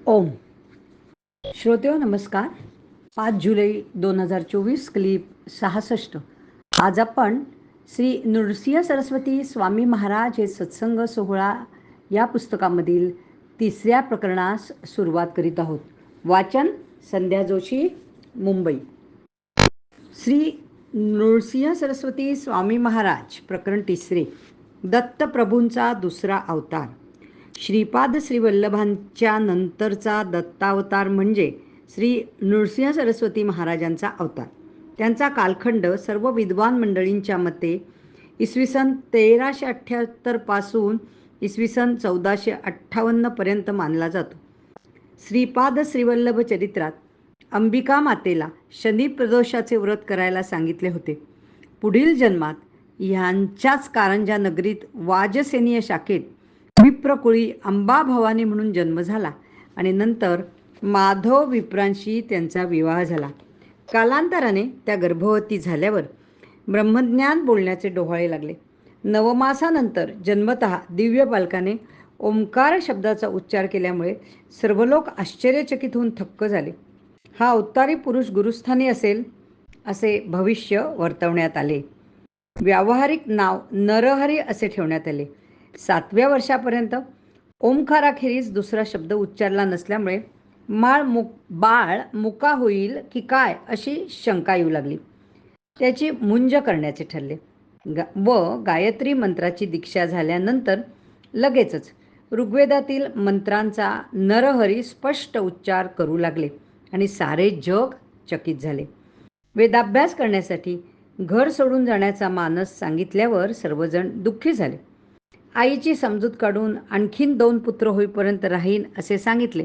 ओम. श्रोतेहो नमस्कार. 5 जुलै 2024 क्लिप 66. आज आपण श्री नृसिंह सरस्वती स्वामी महाराज हे सत्संग सोहळा या पुस्तकामधील 3ऱ्या प्रकरणास सुरुवात करीत आहोत. वाचन संध्या जोशी, मुंबई. श्री नृसिंह सरस्वती स्वामी महाराज प्रकरण 3. दत्तप्रभूंचा दुसरा अवतार. श्रीपाद श्रीवल्लभांच्या नंतरचा दत्तावतार म्हणजे श्री नृसिंह सरस्वती महाराजांचा अवतार. त्यांचा कालखंड सर्व विद्वान मंडळींच्या मते इसवी सन 1378 पासून इसवी सन 1458 पर्यंत मानला जातो. श्रीपाद श्रीवल्लभ चरित्रात अंबिका मातेला शनी प्रदोषाचे व्रत करायला सांगितले होते. पुढील जन्मात ह्यांच्याच कारंजा नगरीत वाजसेनीय शाखेत विप्रकुळी अंबा भवानी म्हणून जन्म झाला आणि नंतर माधव विप्रांशी त्यांचा विवाह झाला. कालांतराने त्या गर्भवती झाल्यावर ब्रह्मज्ञान बोलण्याचे डोहाळे लागले. नवमासानंतर जन्मतः दिव्य बालकाने ओंकार शब्दाचा उच्चार केल्यामुळे सर्व लोक आश्चर्यचकित होऊन थक्क झाले. हा अवतारी पुरुष गुरुस्थानी असेल असे भविष्य वर्तवण्यात आले. व्यावहारिक नाव नरहरी असे ठेवण्यात आले. 7व्या वर्षापर्यंत ओंकाराखेरीज दुसरा शब्द उच्चारला नसल्यामुळे बाळ मुका होईल की काय अशी शंका येऊ लागली. त्याची मुंज करण्याचे ठरले व गायत्री मंत्राची दीक्षा झाल्यानंतर लगेचच ऋग्वेदातील मंत्रांचा नरहरी स्पष्ट उच्चार करू लागले आणि सारे जग चकित झाले. वेदाभ्यास करण्यासाठी घर सोडून जाण्याचा मानस सांगितल्यावर सर्वजण दुःखी झाले. आईची समजूत काढून आणखीन 2 पुत्र होईपर्यंत राहीन असे सांगितले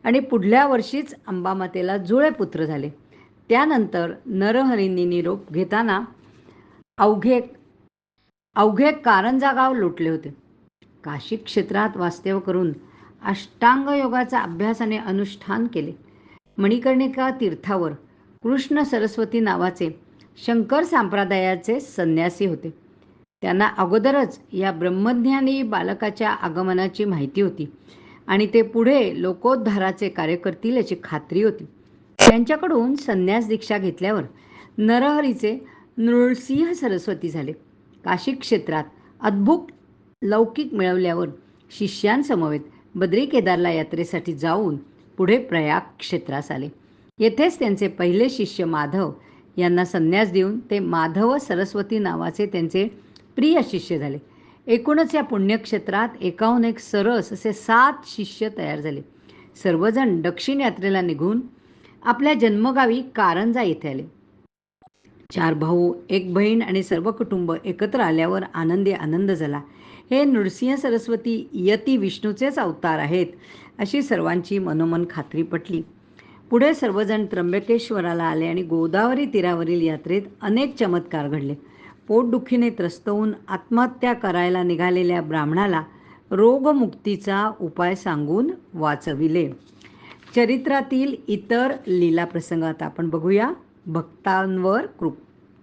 आणि पुढल्या वर्षीच अंबामातेला जुळे पुत्र झाले. त्यानंतर नरहरींनी निरोप घेताना अवघे कारंजा गाव लोटले होते. काशी क्षेत्रात वास्तव्य करून अष्टांग योगाचा अभ्यासाने अनुष्ठान केले. मणिकर्णिका तीर्थावर कृष्ण सरस्वती नावाचे शंकर संप्रदायाचे संन्यासी होते. त्यांना अगोदरच या ब्रह्मज्ञानी बालकाच्या आगमनाची माहिती होती आणि ते पुढे लोकोद्धाराचे कार्य करतील याची खात्री होती. त्यांच्याकडून संन्यास दीक्षा घेतल्यावर नरहरीचे नृसिंह सरस्वती झाले. काशी क्षेत्रात अद्भुत लौकिक मिळवल्यावर शिष्यांसमवेत बद्री केदारला यात्रेसाठी जाऊन पुढे प्रयाग क्षेत्रास आले. येथेच त्यांचे पहिले शिष्य माधव यांना संन्यास देऊन ते माधव सरस्वती नावाचे त्यांचे प्रिय शिष्य झाले. एकूणच या पुण्यक्षेत्रात एकाहून एक सरस असे 7 शिष्य तयार झाले. सर्वजण दक्षिण यात्रेला निघून आपल्या जन्मगावी कारंजा येथे आले. 4 भाऊ, 1 बहीण आणि सर्व कुटुंब एकत्र आल्यावर आनंदी आनंद झाला. हे नृसिंह सरस्वती यती विष्णूचेच अवतार आहेत अशी सर्वांची मनोमन खात्री पटली. पुढे सर्वजण त्र्यंबकेश्वराला आले आणि गोदावरी तीरावरील यात्रेत अनेक चमत्कार घडले. पोटदुखीने त्रस्त होऊन आत्महत्या करायला निघालेल्या ब्राह्मणाला रोगमुक्तीचा उपाय सांगून वाचविले. चरित्रातील इतर लीला प्रसंग आता आपण बघूया.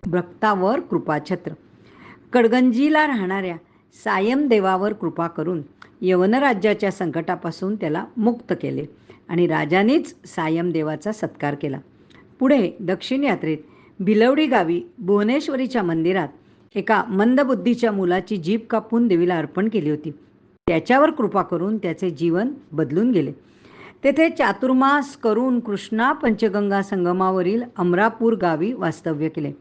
भक्तावर कृपाछत्र. कडगंजीला राहणाऱ्या सायमदेवावर कृपा करून यवनराज्याच्या संकटापासून त्याला मुक्त केले आणि राजानेच सायमदेवाचा सत्कार केला. पुढे दक्षिण यात्रेत भिलवडी गावी भुवनेश्वरीच्या मंदिरात एका मंदबुद्धीच्या मुलाची जीभ कापून देवीला अर्पण केली होती. त्याच्यावर कृपा करून त्याचे जीवन बदलून गेले. तेथे चातुर्मास करून कृष्णा पंचगंगा संगमावरील अमरापूर गावी वास्तव्य केले.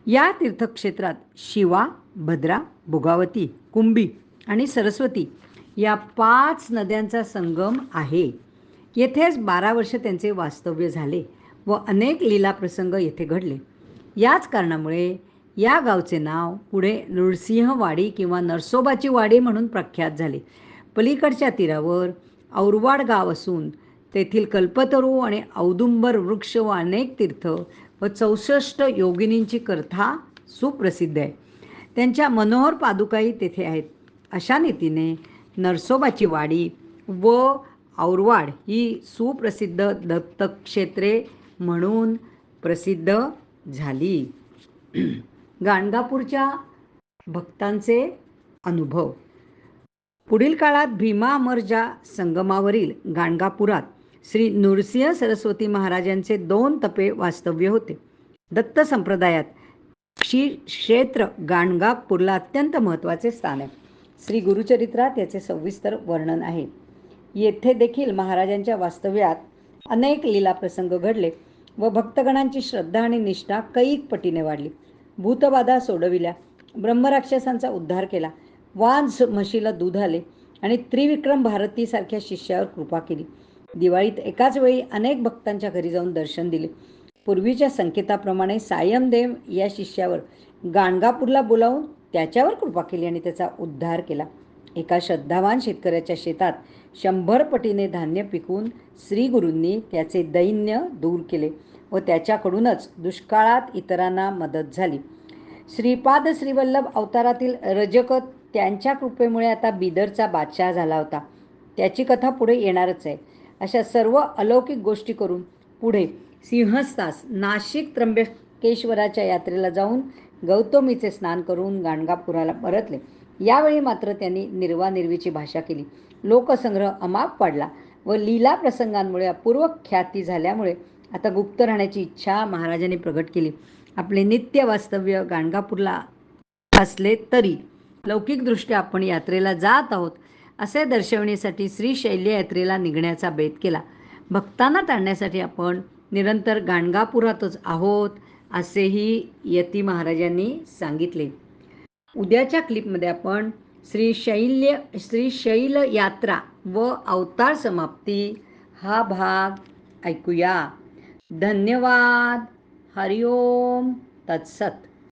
या तीर्थक्षेत्रात शिवा, भद्रा, भोगावती, कुंभी आणि सरस्वती या 5 नद्यांचा संगम आहे. येथेच 12 वर्ष त्यांचे वास्तव्य झाले व अनेक लीला प्रसंग येथे घडले. याच कारणामुळे या गावचे नाव पुढे नृसिंहवाडी किंवा नरसोबाची वाडी म्हणून प्रख्यात झाले. पलीकडच्या तीरावर औरवाड गाव असून तेथील कल्पतरू आणि औदुंबर वृक्ष व अनेक तीर्थ व 64 योगिनींची कथा सुप्रसिद्ध आहे. त्यांच्या मनोहर पादुकाही तेथे आहेत. अशा रीतीने नरसोबाची वाडी व औरवाड ही सुप्रसिद्ध दत्तक्षेत्रे म्हणून प्रसिद्ध झाली. गाणगापूरच्या भक्तांचे अनुभव. पुढील काळात भीमा अमरजा संगमावरील गाणगापुरात श्री नृसिंह सरस्वती महाराजांचे 2 तपे वास्तव्य होते. दत्त संप्रदायात क्षेत्र गाणगापूरला अत्यंत महत्त्वाचे स्थान आहे. श्री गुरुचरित्रात याचे सविस्तर वर्णन आहे. येथे देखील महाराजांच्या वास्तव्यात अनेक लीला प्रसंग घडले व भक्तगणांची श्रद्धा आणि निष्ठा कैक पटीने वाढली. भूतबाधा सोडविल्या, ब्रह्मराक्षसांचा उद्धार केला, वाज म्हशीला दूध आले आणि त्रिविक्रम भारतीसारख्या शिष्यावर कृपा केली. दिवाळीत एकाच वेळी अनेक भक्तांच्या घरी जाऊन दर्शन दिले. पूर्वीच्या संकेताप्रमाणे सायमदेव या शिष्यावर गाणगापूरला बोलावून त्याच्यावर कृपा केली आणि त्याचा उद्धार केला. एका श्रद्धावान शेतकऱ्याच्या शेतात 100 पटीने धान्य पिकवून श्रीगुरूंनी त्याचे दैन्य दूर केले व त्याच्याकडूनच दुष्काळात इतरांना मदत झाली. श्रीपाद श्रीवल्लभ अवतारातील रजक त्यांच्या कृपेमुळे आता बिदरचा बादशाह झाला होता. त्याची कथा पुढे येणारच आहे. अशा सर्व अलौकिक गोष्टी करून पुढे सिंहस्थास नाशिक त्र्यंबकेश्वराच्या यात्रेला जाऊन गौतमीचे स्नान करून गाणगापुराला परतले. यावेळी मात्र त्यांनी निर्वानिर्वीची भाषा केली. लोकसंग्रह अमाप वाढला व लीला प्रसंगांमुळे अपूर्व ख्याती झाल्यामुळे आता गुप्त राहण्याची इच्छा महाराजांनी प्रगट केली. आपले नित्य वास्तव्य गाणगापूरला असले तरी लौकिकदृष्ट्या आपण यात्रेला जात आहोत असे दर्शवण्यासाठी श्रीशैल्य यात्रेला निघण्याचा बेत केला. भक्तांना ताणण्यासाठी आपण निरंतर गाणगापुरातच आहोत असेही यती महाराजांनी सांगितले. उद्याच्या क्लिपमध्ये आपण श्रीशैल यात्रा व अवतार समाप्ती हा भाग ऐकूया. धन्यवाद. हरिओम तत्सत.